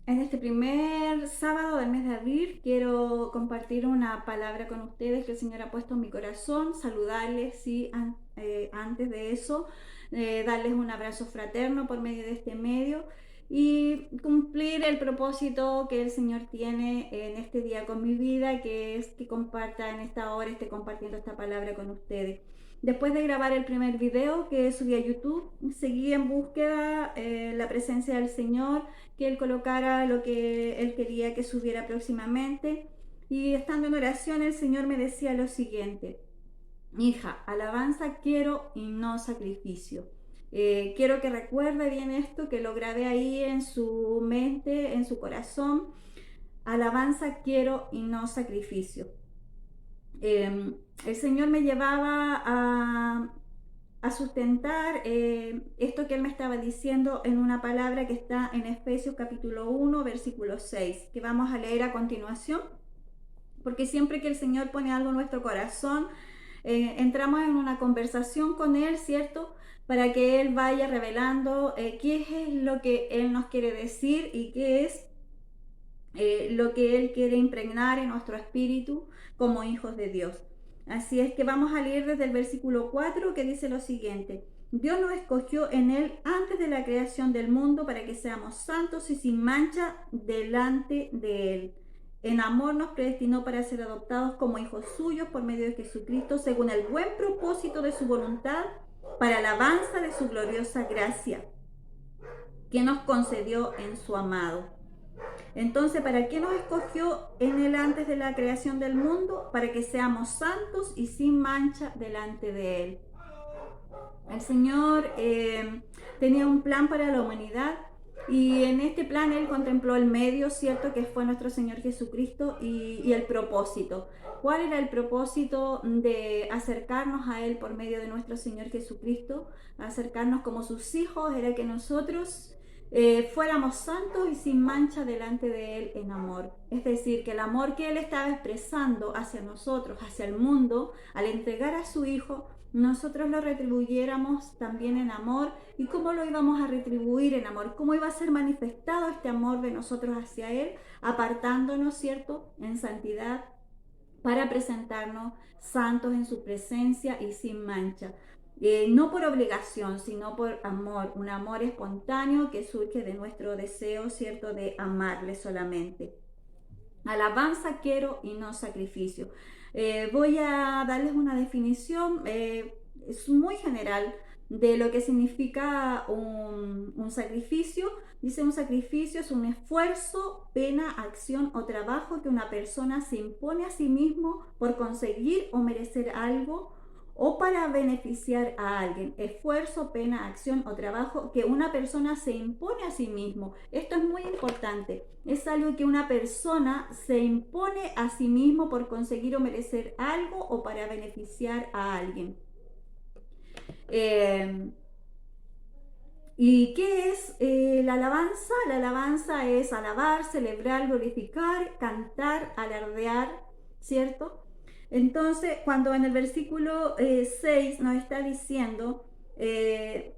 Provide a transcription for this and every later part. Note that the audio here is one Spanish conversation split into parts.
En este primer sábado del mes de abril quiero compartir una palabra con ustedes que el Señor ha puesto en mi corazón, saludarles, sí, antes de eso, darles un abrazo fraterno por medio de este medio y cumplir el propósito que el Señor tiene en este día con mi vida, que es que comparta en esta hora, esté compartiendo esta palabra con ustedes. Después de grabar el primer video que subí a YouTube, seguí en búsqueda la presencia del Señor, que Él colocara lo que Él quería que subiera próximamente. Y estando en oración, el Señor me decía lo siguiente: hija, alabanza quiero y no sacrificio. Quiero que recuerde bien esto, que lo grabé ahí en su mente, en su corazón. Alabanza quiero y no sacrificio. El Señor me llevaba a sustentar esto que Él me estaba diciendo en una palabra que está en Efesios capítulo 1, versículo 6, que vamos a leer a continuación, porque siempre que el Señor pone algo en nuestro corazón, entramos en una conversación con Él, ¿cierto? Para que Él vaya revelando qué es lo que Él nos quiere decir y qué es lo que Él quiere impregnar en nuestro espíritu como hijos de Dios. Así es que vamos a leer desde el versículo 4, que dice lo siguiente: Dios nos escogió en Él antes de la creación del mundo para que seamos santos y sin mancha delante de Él. En amor nos predestinó para ser adoptados como hijos suyos por medio de Jesucristo, según el buen propósito de su voluntad, para alabanza de su gloriosa gracia, que nos concedió en su amado. Entonces, ¿para qué nos escogió en Él antes de la creación del mundo? Para que seamos santos y sin mancha delante de Él. El Señor tenía un plan para la humanidad, y en este plan Él contempló el medio, ¿cierto? Que fue nuestro Señor Jesucristo, y el propósito. ¿Cuál era el propósito de acercarnos a Él por medio de nuestro Señor Jesucristo? Acercarnos como sus hijos, era que nosotros fuéramos santos y sin mancha delante de Él en amor. Es decir, que el amor que Él estaba expresando hacia nosotros, hacia el mundo, al entregar a su Hijo, nosotros lo retribuyéramos también en amor. ¿Y cómo lo íbamos a retribuir en amor? ¿Cómo iba a ser manifestado este amor de nosotros hacia Él? Apartándonos, ¿cierto?, en santidad, para presentarnos santos en su presencia y sin mancha. No por obligación, sino por amor, un amor espontáneo que surge de nuestro deseo, ¿cierto?, de amarle solamente. Alabanza quiero y no sacrificio. Voy a darles una definición, es muy general, de lo que significa un sacrificio. Dice: un sacrificio es un esfuerzo, pena, acción o trabajo que una persona se impone a sí mismo por conseguir o merecer algo o para beneficiar a alguien. Esfuerzo, pena, acción o trabajo que una persona se impone a sí mismo. Esto es muy importante. Es algo que una persona se impone a sí mismo por conseguir o merecer algo o para beneficiar a alguien. ¿Y qué es la alabanza? La alabanza es alabar, celebrar, glorificar, cantar, alardear, ¿cierto? Entonces, cuando en el versículo 6 nos está diciendo que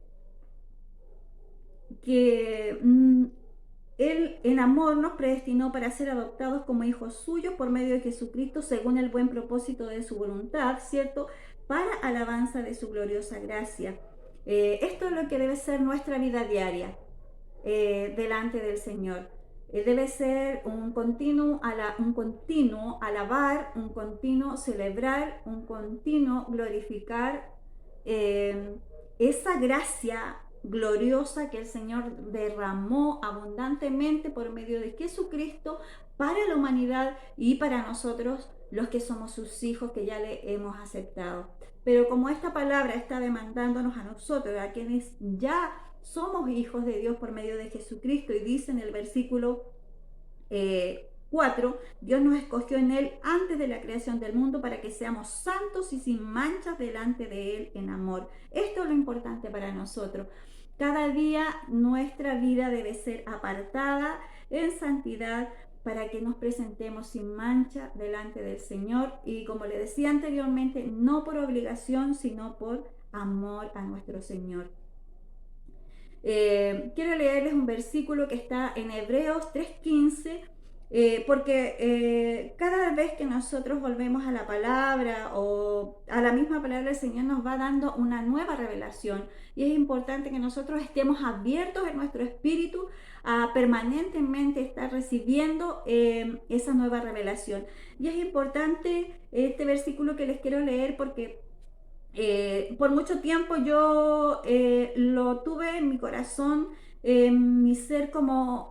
Él en amor nos predestinó para ser adoptados como hijos suyos por medio de Jesucristo, según el buen propósito de su voluntad, ¿cierto? Para alabanza de su gloriosa gracia. Esto es lo que debe ser nuestra vida diaria delante del Señor. Debe ser un continuo alabar, un continuo celebrar, un continuo glorificar esa gracia gloriosa que el Señor derramó abundantemente por medio de Jesucristo para la humanidad y para nosotros, los que somos sus hijos, que ya le hemos aceptado. Pero como esta palabra está demandándonos a nosotros, a quienes ya somos hijos de Dios por medio de Jesucristo, y dice en el versículo 4: Dios nos escogió en Él antes de la creación del mundo para que seamos santos y sin manchas delante de Él en amor. Esto es lo importante para nosotros. Cada día nuestra vida debe ser apartada en santidad para que nos presentemos sin mancha delante del Señor, y como le decía anteriormente, no por obligación, sino por amor a nuestro Señor. Quiero leerles un versículo que está en Hebreos 3:15, porque cada vez que nosotros volvemos a la palabra o a la misma palabra, el Señor nos va dando una nueva revelación. Y es importante que nosotros estemos abiertos en nuestro espíritu a permanentemente estar recibiendo esa nueva revelación. Y es importante este versículo que les quiero leer porque por mucho tiempo yo lo tuve en mi corazón, en mi ser, como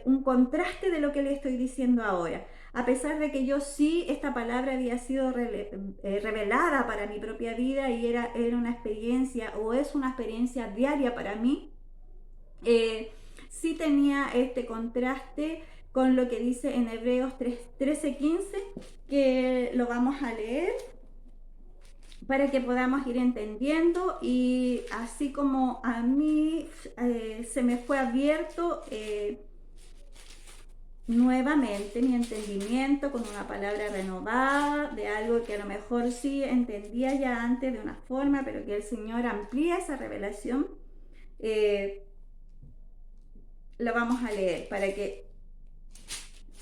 un contraste de lo que le estoy diciendo ahora. A pesar de que yo sí, esta palabra había sido revelada para mi propia vida y era una experiencia o es una experiencia diaria para mí, sí tenía este contraste con lo que dice en Hebreos 13:15, que lo vamos a leer para que podamos ir entendiendo, y así como a mí se me fue abierto nuevamente mi entendimiento con una palabra renovada de algo que a lo mejor sí entendía ya antes de una forma, pero que el Señor amplía esa revelación, lo vamos a leer para que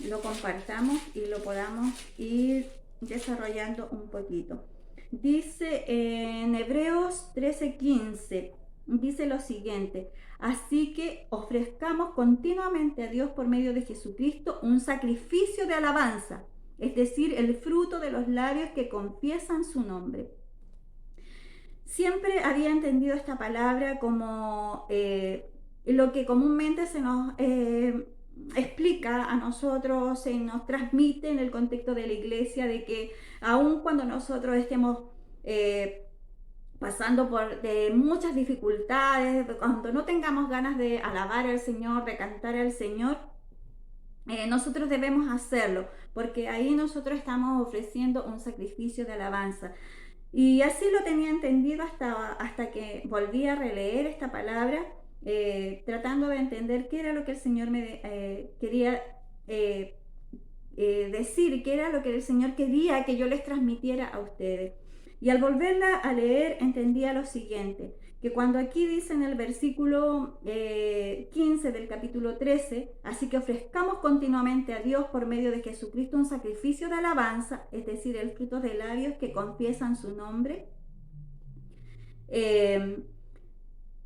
lo compartamos y lo podamos ir desarrollando un poquito. Dice en Hebreos 13:15, dice lo siguiente: así que ofrezcamos continuamente a Dios por medio de Jesucristo un sacrificio de alabanza, es decir, el fruto de los labios que confiesan su nombre. Siempre había entendido esta palabra como lo que comúnmente se nos explica a nosotros, se nos transmite en el contexto de la iglesia, de que aun cuando nosotros estemos pasando por muchas dificultades, cuando no tengamos ganas de alabar al Señor, de cantar al Señor, nosotros debemos hacerlo, porque ahí nosotros estamos ofreciendo un sacrificio de alabanza. Y así lo tenía entendido hasta que volví a releer esta palabra, tratando de entender qué era lo que el Señor me quería decir, qué era lo que el Señor quería que yo les transmitiera a ustedes. Y al volverla a leer entendía lo siguiente, que cuando aquí dice en el versículo 15 del capítulo 13, así que ofrezcamos continuamente a Dios por medio de Jesucristo un sacrificio de alabanza, es decir, el fruto de labios que confiesan su nombre,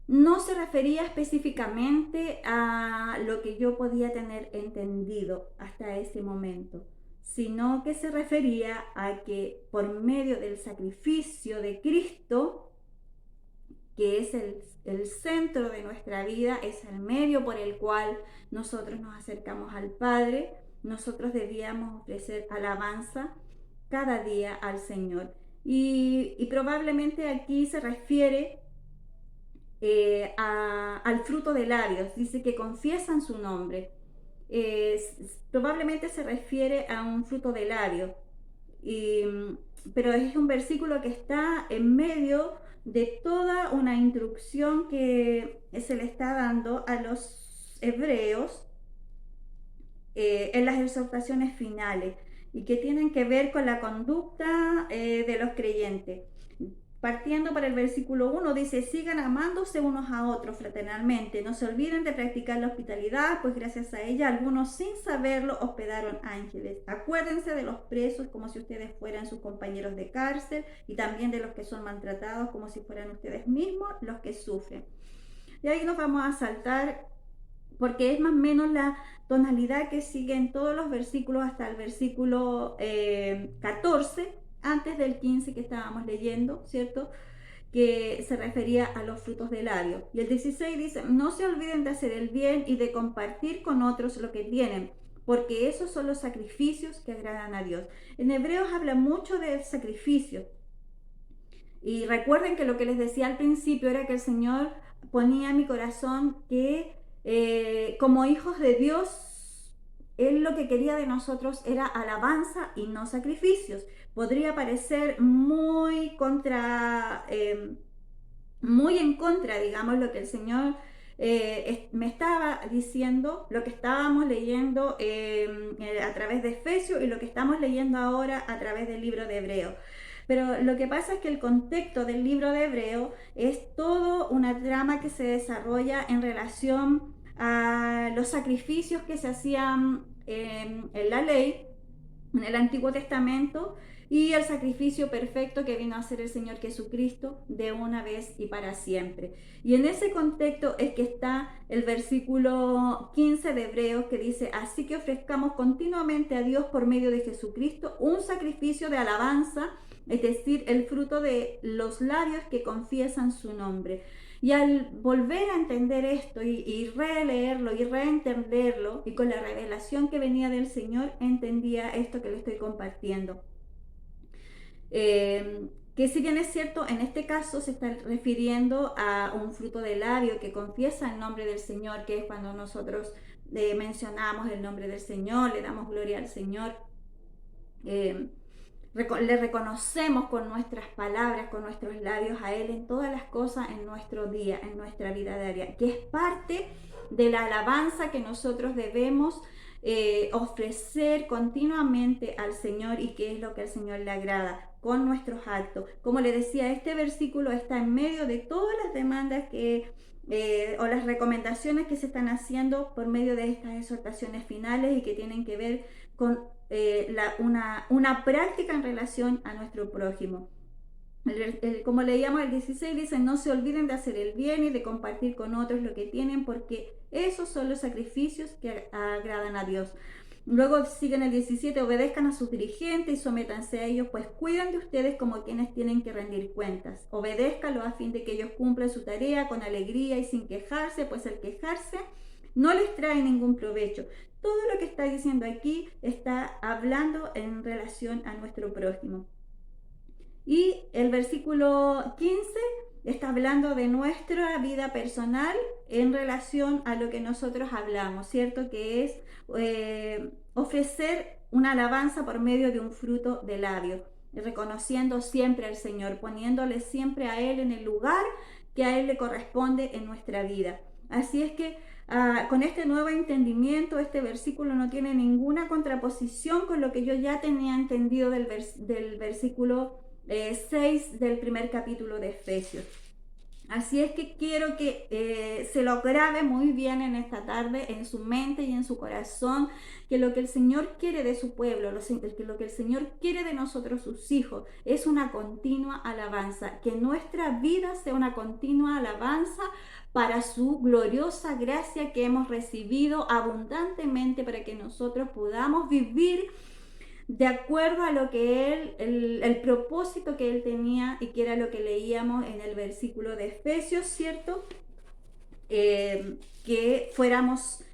no se refería específicamente a lo que yo podía tener entendido hasta ese momento, sino que se refería a que por medio del sacrificio de Cristo, que es el centro de nuestra vida, es el medio por el cual nosotros nos acercamos al Padre, nosotros debíamos ofrecer alabanza cada día al Señor. Y probablemente aquí se refiere al fruto de labios, dice que confiesan su nombre. Probablemente se refiere a un fruto de labio, pero es un versículo que está en medio de toda una instrucción que se le está dando a los hebreos en las exhortaciones finales, y que tienen que ver con la conducta de los creyentes. Partiendo para el versículo 1, dice: sigan amándose unos a otros fraternalmente, no se olviden de practicar la hospitalidad, pues gracias a ella algunos sin saberlo hospedaron ángeles. Acuérdense de los presos como si ustedes fueran sus compañeros de cárcel, y también de los que son maltratados como si fueran ustedes mismos los que sufren. Y ahí nos vamos a saltar, porque es más o menos la tonalidad que sigue en todos los versículos hasta el versículo 14, antes del 15 que estábamos leyendo, ¿cierto?, que se refería a los frutos del labio. Y el 16 dice: no se olviden de hacer el bien y de compartir con otros lo que tienen, porque esos son los sacrificios que agradan a Dios. En Hebreos habla mucho del sacrificio. Y recuerden que lo que les decía al principio era que el Señor ponía en mi corazón que como hijos de Dios, Él lo que quería de nosotros era alabanza y no sacrificios. Podría parecer muy en contra, digamos, lo que el Señor me estaba diciendo, lo que estábamos leyendo a través de Efesios y lo que estamos leyendo ahora a través del libro de Hebreos. Pero lo que pasa es que el contexto del libro de Hebreo es todo una trama que se desarrolla en relación a los sacrificios que se hacían en la ley, en el Antiguo Testamento, y el sacrificio perfecto que vino a ser el Señor Jesucristo de una vez y para siempre. Y en ese contexto es que está el versículo 15 de Hebreos, que dice: así que ofrezcamos continuamente a Dios por medio de Jesucristo un sacrificio de alabanza, es decir, el fruto de los labios que confiesan su nombre. Y al volver a entender esto y releerlo y reentenderlo, y con la revelación que venía del Señor, entendía esto que le estoy compartiendo. Que si bien es cierto, en este caso se está refiriendo a un fruto de labio que confiesa el nombre del Señor, que es cuando nosotros mencionamos el nombre del Señor, le damos gloria al Señor. Le reconocemos con nuestras palabras, con nuestros labios a Él en todas las cosas en nuestro día, en nuestra vida diaria, que es parte de la alabanza que nosotros debemos ofrecer continuamente al Señor, y que es lo que al Señor le agrada con nuestros actos. Como le decía, este versículo está en medio de todas las demandas o las recomendaciones que se están haciendo por medio de estas exhortaciones finales, y que tienen que ver con una práctica en relación a nuestro prójimo. Como leíamos el 16, dice: no se olviden de hacer el bien y de compartir con otros lo que tienen, porque esos son los sacrificios que agradan a Dios. Luego sigue en el 17: obedezcan a sus dirigentes y sométanse a ellos, pues cuidan de ustedes como quienes tienen que rendir cuentas. Obedézcanlo a fin de que ellos cumplan su tarea con alegría y sin quejarse, pues el quejarse no les trae ningún provecho. Todo lo que está diciendo aquí está hablando en relación a nuestro prójimo. Y el versículo 15 está hablando de nuestra vida personal en relación a lo que nosotros hablamos, ¿cierto? Que es ofrecer una alabanza por medio de un fruto de labio, reconociendo siempre al Señor, poniéndole siempre a Él en el lugar que a Él le corresponde en nuestra vida. Así es que con este nuevo entendimiento, este versículo no tiene ninguna contraposición con lo que yo ya tenía entendido del versículo 6 del primer capítulo de Efesios. Así es que quiero que se lo grabe muy bien en esta tarde, en su mente y en su corazón, que lo que el Señor quiere de su pueblo, lo que el Señor quiere de nosotros, sus hijos, es una continua alabanza. Que nuestra vida sea una continua alabanza para su gloriosa gracia que hemos recibido abundantemente, para que nosotros podamos vivir de acuerdo a lo que el propósito que Él tenía, y que era lo que leíamos en el versículo de Efesios, ¿cierto? Que fuéramos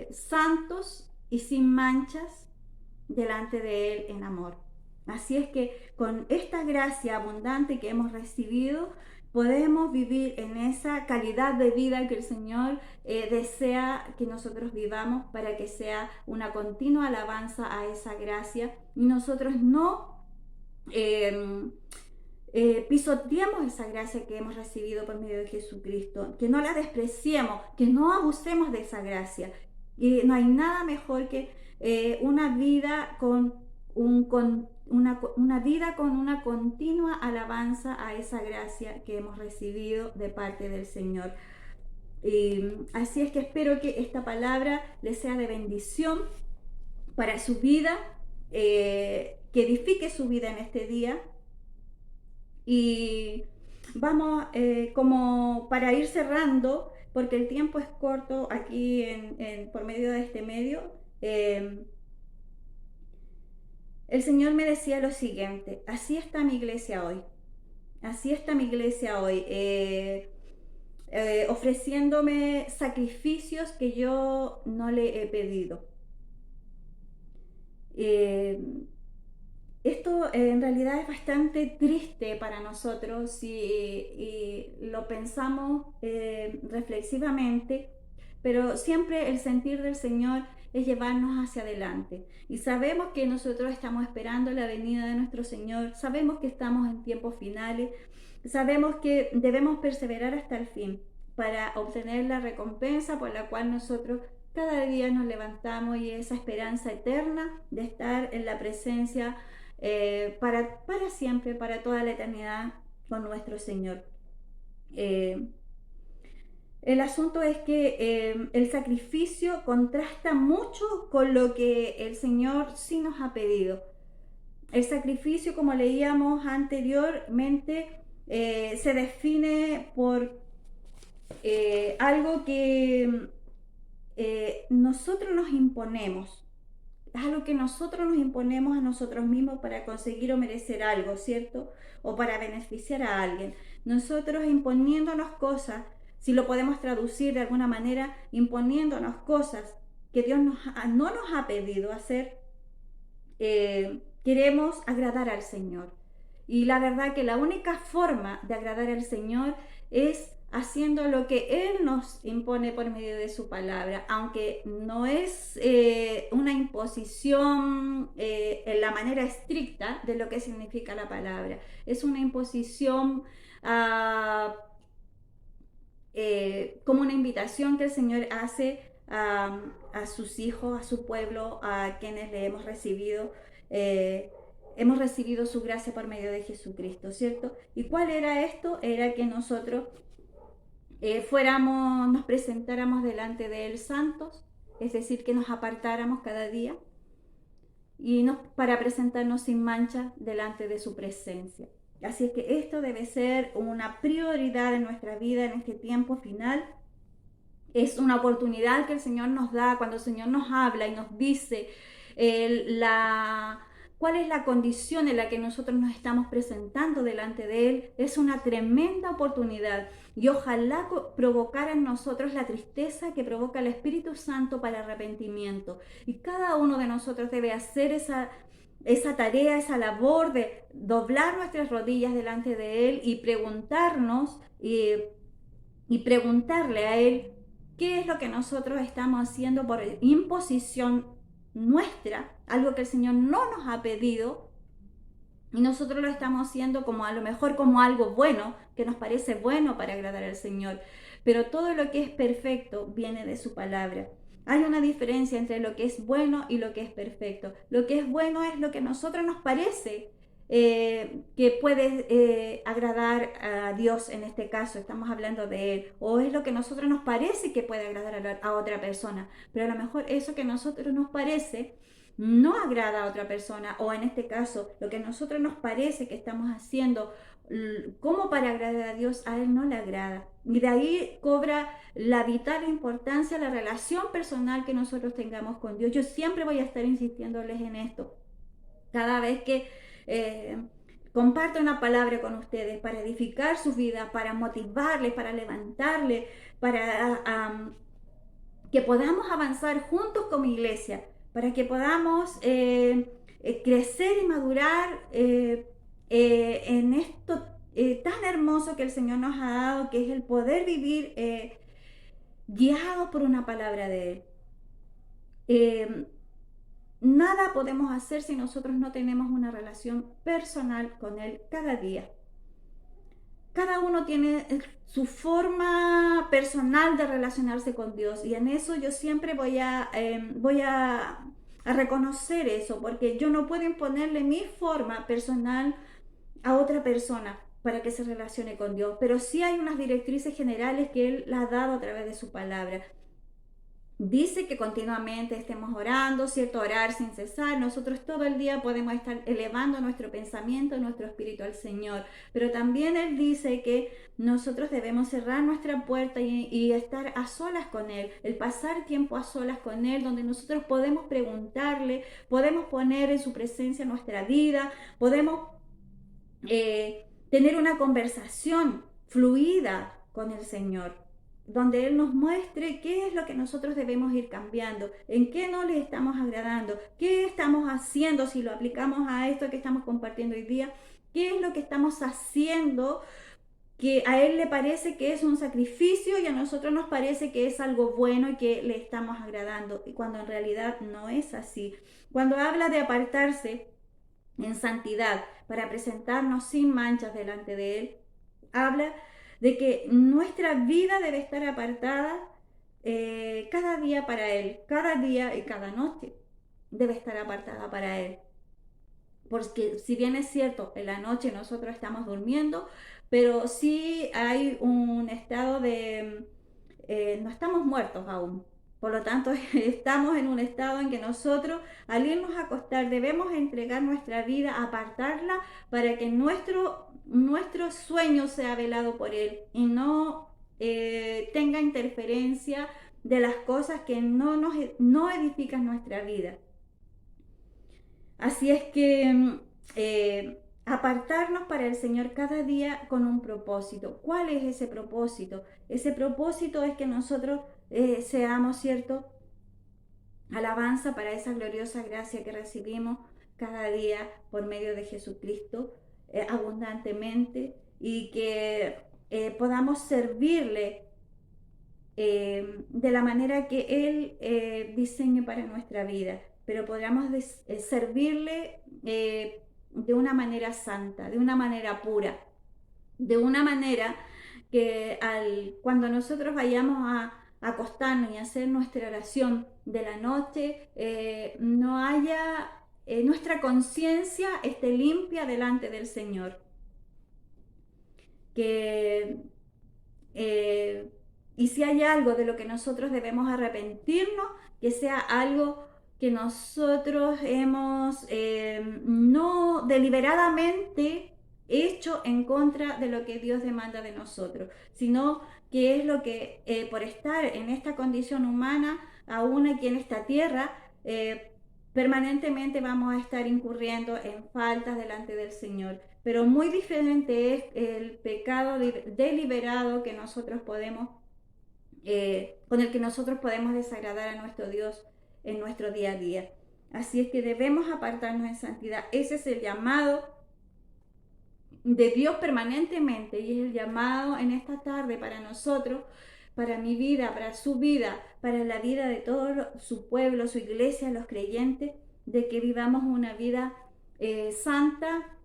santos y sin manchas delante de Él en amor. Así es que con esta gracia abundante que hemos recibido, podemos vivir en esa calidad de vida que el Señor desea que nosotros vivamos, para que sea una continua alabanza a esa gracia, y nosotros no pisoteemos esa gracia que hemos recibido por medio de Jesucristo, que no la despreciemos, que no abusemos de esa gracia. Y no hay nada mejor que una vida con una vida con una continua alabanza a esa gracia que hemos recibido de parte del Señor. Así es que espero que esta palabra les sea de bendición para su vida, que edifique su vida en este día. Y vamos, como para ir cerrando, porque el tiempo es corto aquí por medio de este medio. El Señor me decía lo siguiente: así está mi iglesia hoy, así está mi iglesia hoy, ofreciéndome sacrificios que yo no le he pedido. Esto en realidad es bastante triste para nosotros, y lo pensamos reflexivamente, pero siempre el sentir del Señor es llevarnos hacia adelante. Y sabemos que nosotros estamos esperando la venida de nuestro Señor, sabemos que estamos en tiempos finales, sabemos que debemos perseverar hasta el fin para obtener la recompensa por la cual nosotros cada día nos levantamos, y esa esperanza eterna de estar en la presencia para siempre, para toda la eternidad con nuestro Señor. El asunto es que el sacrificio contrasta mucho con lo que el Señor sí nos ha pedido. El sacrificio, como leíamos anteriormente, se define por algo que nosotros nos imponemos. Es algo que nosotros nos imponemos a nosotros mismos para conseguir o merecer algo, ¿cierto? O para beneficiar a alguien. Nosotros imponiéndonos cosas, si lo podemos traducir de alguna manera, imponiéndonos cosas que Dios no nos ha pedido hacer, queremos agradar al Señor. Y la verdad que la única forma de agradar al Señor es haciendo lo que Él nos impone por medio de su palabra, aunque no es una imposición en la manera estricta de lo que significa la palabra, es una imposición como una invitación que el Señor hace a sus hijos, a su pueblo, a quienes le hemos recibido. Hemos recibido su gracia por medio de Jesucristo, ¿cierto? ¿Y cuál era esto? Era que nosotros nos presentáramos delante de Él santos, es decir, que nos apartáramos cada día para presentarnos sin mancha delante de su presencia. Así es que esto debe ser una prioridad en nuestra vida en este tiempo final. Es una oportunidad que el Señor nos da cuando el Señor nos habla y nos dice cuál es la condición en la que nosotros nos estamos presentando delante de Él. Es una tremenda oportunidad y ojalá provocara en nosotros la tristeza que provoca el Espíritu Santo para arrepentimiento. Y cada uno de nosotros debe hacer esa tarea, esa labor de doblar nuestras rodillas delante de Él y preguntarnos y preguntarle a Él qué es lo que nosotros estamos haciendo por imposición nuestra, algo que el Señor no nos ha pedido y nosotros lo estamos haciendo como a lo mejor como algo bueno, que nos parece bueno para agradar al Señor, pero todo lo que es perfecto viene de su palabra. Hay una diferencia entre lo que es bueno y lo que es perfecto. Lo que es bueno es lo que a nosotros nos parece que puede agradar a Dios. En este caso estamos hablando de Él, o es lo que a nosotros nos parece que puede agradar a otra persona, pero a lo mejor eso que a nosotros nos parece no agrada a otra persona, o en este caso lo que a nosotros nos parece que estamos haciendo como para agradar a Dios, a Él no le agrada. Y de ahí cobra la vital importancia la relación personal que nosotros tengamos con Dios. Yo siempre voy a estar insistiéndoles en esto. Cada vez que comparto una palabra con ustedes para edificar su vida, para motivarles, para levantarles, para que podamos avanzar juntos como iglesia, para que podamos crecer y madurar en esto tan hermoso que el Señor nos ha dado, que es el poder vivir guiado por una palabra de Él. Nada podemos hacer si nosotros no tenemos una relación personal con Él cada día. Cada uno tiene su forma personal de relacionarse con Dios y en eso yo siempre voy a reconocer eso, porque yo no puedo imponerle mi forma personal a otra persona para que se relacione con Dios, pero sí hay unas directrices generales que Él las ha dado a través de su palabra. Dice que continuamente estemos orando, ¿cierto? Orar sin cesar. Nosotros todo el día podemos estar elevando nuestro pensamiento, nuestro espíritu al Señor. Pero también Él dice que nosotros debemos cerrar nuestra puerta y estar a solas con Él. El pasar tiempo a solas con Él, donde nosotros podemos preguntarle, podemos poner en su presencia nuestra vida, podemos tener una conversación fluida con el Señor, donde Él nos muestre qué es lo que nosotros debemos ir cambiando, en qué no le estamos agradando, qué estamos haciendo si lo aplicamos a esto que estamos compartiendo hoy día, qué es lo que estamos haciendo que a Él le parece que es un sacrificio y a nosotros nos parece que es algo bueno y que le estamos agradando, y cuando en realidad no es así. Cuando habla de apartarse en santidad para presentarnos sin manchas delante de Él, habla de que nuestra vida debe estar apartada cada día para Él, cada día y cada noche debe estar apartada para Él. porque si bien es cierto, en la noche nosotros estamos durmiendo, pero sí hay un estado de, no estamos muertos aún. Por lo tanto, estamos en un estado en que nosotros, al irnos a acostar, debemos entregar nuestra vida, apartarla, para que nuestro sueño sea velado por Él y no tenga interferencia de las cosas que no edifican nuestra vida. Así es que apartarnos para el Señor cada día con un propósito. ¿Cuál es ese propósito? Ese propósito es que nosotros seamos, ¿cierto?, alabanza para esa gloriosa gracia que recibimos cada día por medio de Jesucristo abundantemente, y que podamos servirle de la manera que Él diseñe para nuestra vida, pero podamos servirle de una manera santa, de una manera pura, de una manera que cuando nosotros vayamos a acostarnos y hacer nuestra oración de la noche, no haya, nuestra conciencia esté limpia delante del Señor. Y si hay algo de lo que nosotros debemos arrepentirnos, que sea algo que nosotros hemos no deliberadamente hecho en contra de lo que Dios demanda de nosotros, sino que es lo que por estar en esta condición humana, aún aquí en esta tierra, permanentemente vamos a estar incurriendo en faltas delante del Señor. Pero muy diferente es el pecado deliberado que nosotros podemos, con el que nosotros podemos desagradar a nuestro Dios en nuestro día a día. Así es que debemos apartarnos en santidad. Ese es el llamado de Dios permanentemente, y es el llamado en esta tarde para nosotros, para mi vida, para su vida, para la vida de todo su pueblo, su iglesia, los creyentes, de que vivamos una vida santa,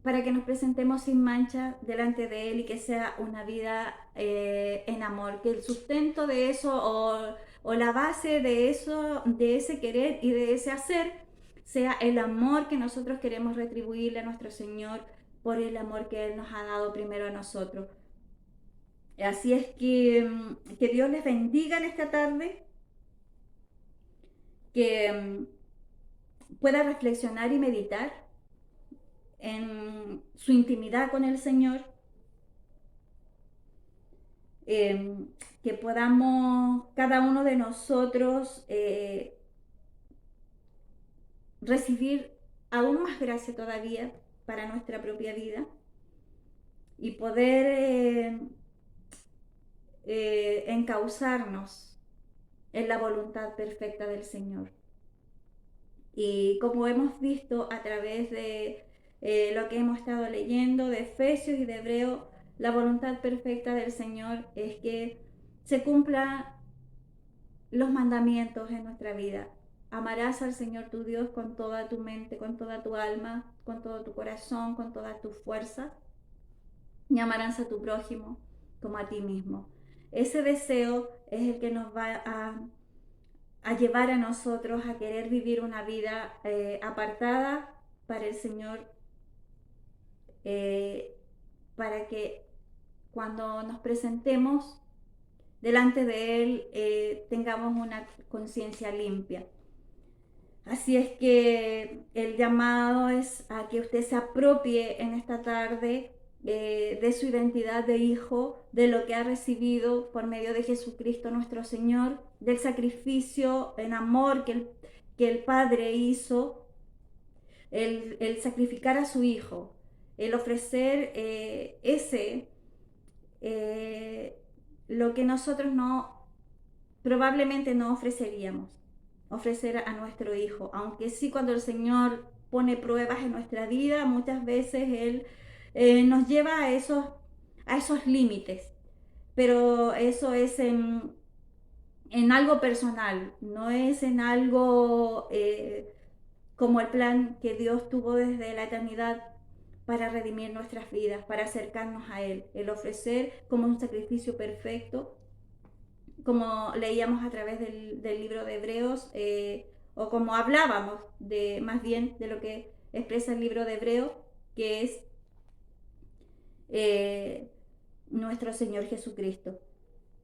para que nos presentemos sin mancha delante de Él, y que sea una vida en amor, que el sustento de eso o la base de eso, de ese querer y de ese hacer, sea el amor que nosotros queremos retribuirle a nuestro Señor por el amor que Él nos ha dado primero a nosotros. Así es que Dios les bendiga en esta tarde, que pueda reflexionar y meditar en su intimidad con el Señor, que podamos cada uno de nosotros recibir aún más gracia todavía para nuestra propia vida, y poder encauzarnos en la voluntad perfecta del Señor. Y como hemos visto a través de lo que hemos estado leyendo de Efesios y de Hebreos, la voluntad perfecta del Señor es que se cumplan los mandamientos en nuestra vida. Amarás al Señor tu Dios con toda tu mente, con toda tu alma, con todo tu corazón, con todas tus fuerzas, y amarás a tu prójimo como a ti mismo. Ese deseo es el que nos va a llevar a nosotros a querer vivir una vida apartada para el Señor, para que cuando nos presentemos delante de Él tengamos una conciencia limpia. Así es que el llamado es a que usted se apropie en esta tarde de su identidad de hijo, de lo que ha recibido por medio de Jesucristo nuestro Señor, del sacrificio en amor que el Padre hizo, el sacrificar a su hijo, el ofrecer lo que nosotros probablemente no ofreceríamos, ofrecer a nuestro hijo, aunque sí, cuando el Señor pone pruebas en nuestra vida, muchas veces Él nos lleva a esos límites, pero eso es en algo personal, no es en algo como el plan que Dios tuvo desde la eternidad para redimir nuestras vidas, para acercarnos a Él, el ofrecer como un sacrificio perfecto, como leíamos a través del libro de Hebreos, o como hablábamos más bien de lo que expresa el libro de Hebreos, que es nuestro Señor Jesucristo.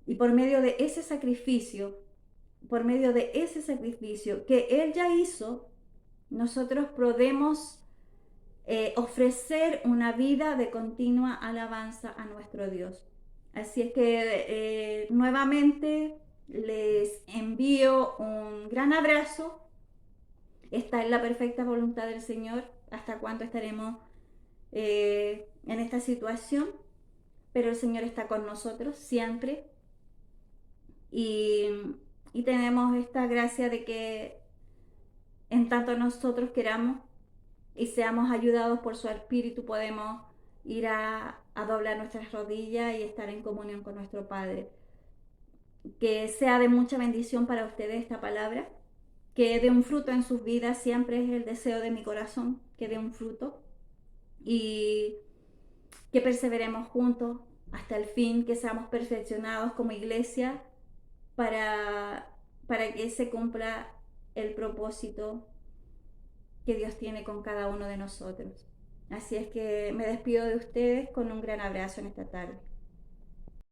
Y por medio de ese sacrificio, que Él ya hizo, nosotros podemos ofrecer una vida de continua alabanza a nuestro Dios. Así es que nuevamente les envío un gran abrazo. Está en la perfecta voluntad del Señor hasta cuándo estaremos en esta situación, pero el Señor está con nosotros siempre y, y tenemos esta gracia de que en tanto nosotros queramos y seamos ayudados por su Espíritu, podemos ir a doblar nuestras rodillas y estar en comunión con nuestro Padre. Que sea de mucha bendición para ustedes esta palabra, que dé un fruto en sus vidas, siempre es el deseo de mi corazón, que dé un fruto y que perseveremos juntos hasta el fin, que seamos perfeccionados como iglesia para que se cumpla el propósito que Dios tiene con cada uno de nosotros. Así es que me despido de ustedes con un gran abrazo en esta tarde.